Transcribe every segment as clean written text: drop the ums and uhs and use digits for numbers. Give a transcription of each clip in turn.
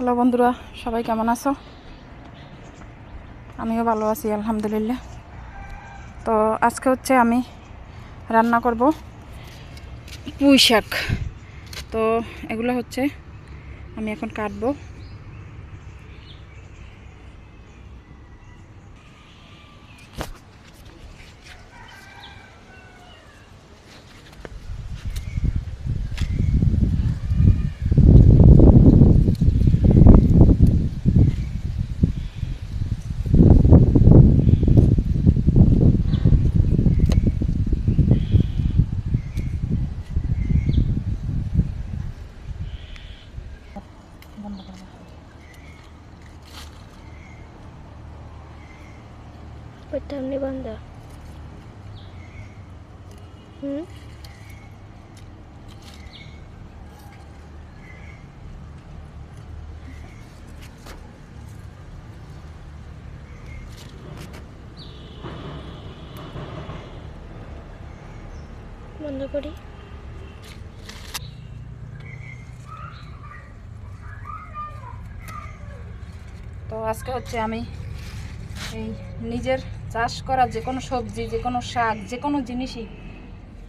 Hello বন্ধুরা, সবাই কেমন আছো? আমিও ভালো আছি আলহামদুলিল্লাহ। তো আজকে হচ্ছে আমি রান্না করব পুঁই শাক। তো এগুলো হচ্ছে আমি এখন কাটবো। Pertama banda. বন্ধ করি। তো আজকে হচ্ছে আমি এই নিজের চাষ করা যে কোনো সবজি, যে কোনো শাক, যে কোনো জিনিসই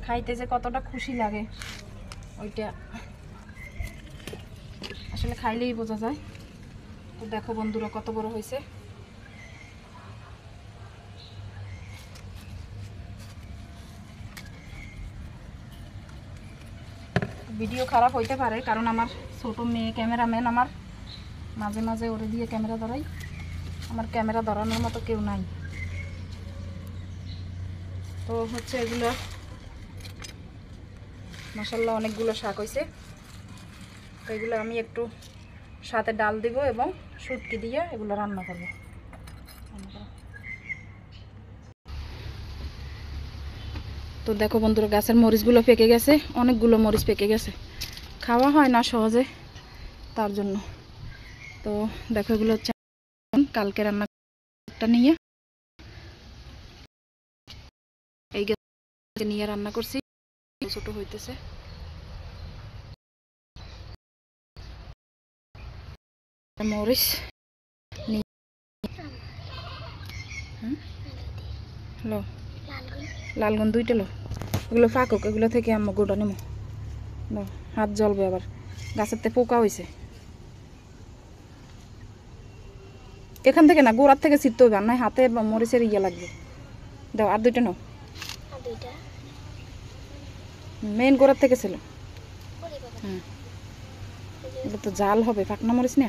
খাইতে যে কতটা খুশি লাগে ওইটা আসলে খাইলেই বোঝা যায়। তো দেখো বন্ধুরা কত বড় হয়েছে। ভিডিও খারাপ হইতে পারে কারণ আমার ছোট মেয়ে ক্যামেরাম্যান, আমার মাঝে মাঝে ওরে দিয়ে ক্যামেরা ধরাই। আমার ক্যামেরা ধরানোর মতো কেউ নাই। তো হচ্ছে এগুলো মাশাআল্লাহ অনেকগুলো শাক হয়েছে। তো এগুলো আমি একটু সাথে ডাল দিব এবং শুটকি দিয়ে এগুলো রান্না করব। তো দেখো বন্ধুরা, গাছের মরিচগুলো পেকে গেছে, অনেকগুলো মরিচ পেকে গেছে, খাওয়া হয় না সহজে, তার জন্য। তো দেখো এগুলো হচ্ছে কালকে রান্নাটা নিয়ে এই গাছ নিয়ে রান্না করছি, ছোট হইতেছে। মরিচ হ্যালো, লালগুন দুইটা লো, এগুলো ফাঁকুক, এগুলো থেকে আমি গোটা নেবো। হাত জ্বলবে আবার, গাছের তে পোকা হয়েছে। এখান থেকে না, গোড়ার থেকে ছিটতে হবে, আর নয় হাতে মরিচের ইয়ে লাগবে। দাও আর দুইটা নাও, মেইন গোড়ার থেকে ছিল। হ্যাঁ, এটা তো জাল হবে, ফাঁকনা মরিচ না।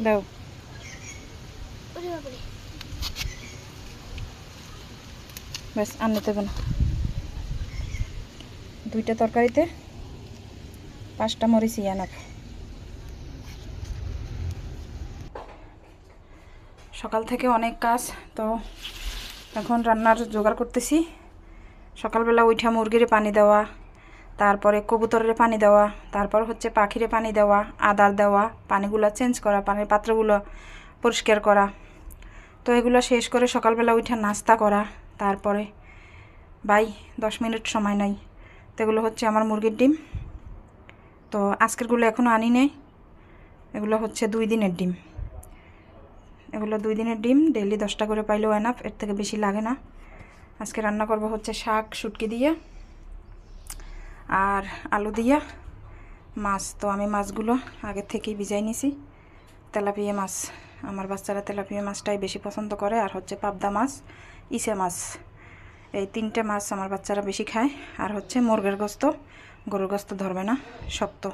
দাও, ব্যাস আর নিতে হবে না। দুইটা তরকারিতে 5টা মরিচ আনাব। সকাল থেকে অনেক কাজ, তো এখন রান্নার জোগাড় করতেছি। সকালবেলা উঠা মুরগিরে পানি দেওয়া, তারপরে কবুতরের পানি দেওয়া, তারপর হচ্ছে পাখিরে পানি দেওয়া, আদার দেওয়া, পানিগুলো চেঞ্জ করা, পানির পাত্রগুলো পরিষ্কার করা। তো এগুলো শেষ করে সকালবেলা উঠে নাস্তা করা, তারপরে 10 মিনিট সময় নাই। তো এগুলো হচ্ছে আমার মুরগির ডিম। তো আজকেরগুলো এখনও আনি নেই, এগুলো হচ্ছে 2 দিনের ডিম। এগুলো 2 দিনের ডিম, ডেইলি 10টা করে পাইলেও এনাফ, এর থেকে বেশি লাগে না। আজকে রান্না করব হচ্ছে শাক শুটকি দিয়ে আর আলু দিয়ে মাছ। তো আমি মাছগুলো আগে থেকেই ভিজাই নিছি। তেলাপিয়া মাছ, আমার বাচ্চারা তেলাপিয়া মাছটাই বেশি পছন্দ করে, আর হচ্ছে পাবদা মাছ, ইসে মাছ, এই 3টে মাছ আমার বাচ্চারা বেশি খায়। আর হচ্ছে মুরগের গোস্ত, গরুর গোস্ত ধরবে না, শক্ত,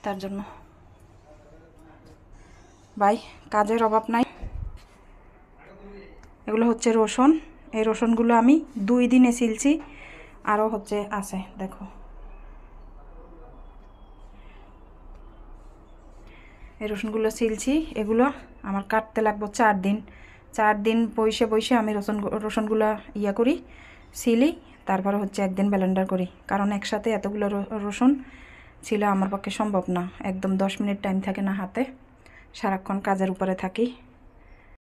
তার জন্য। ভাই কাজের অভাব নাই। এগুলো হচ্ছে রসুন, এই রসুনগুলো আমি 2 দিনে ছিলছি, আরও হচ্ছে আছে, দেখো এই রসুনগুলো ছিলছি। এগুলো আমার কাটতে লাগবে 4 দিন। 4 দিন বসে বসে আমি রসুনগুলো ইয়া করি, ছিলি, তারপরে হচ্ছে একদিন ব্লেন্ডার করি, কারণ একসাথে এতগুলো রসুন ছিল আমার পক্ষে সম্ভব না। একদম 10 মিনিট টাইম থাকে না হাতে, সারাক্ষণ কাজের উপরে থাকি।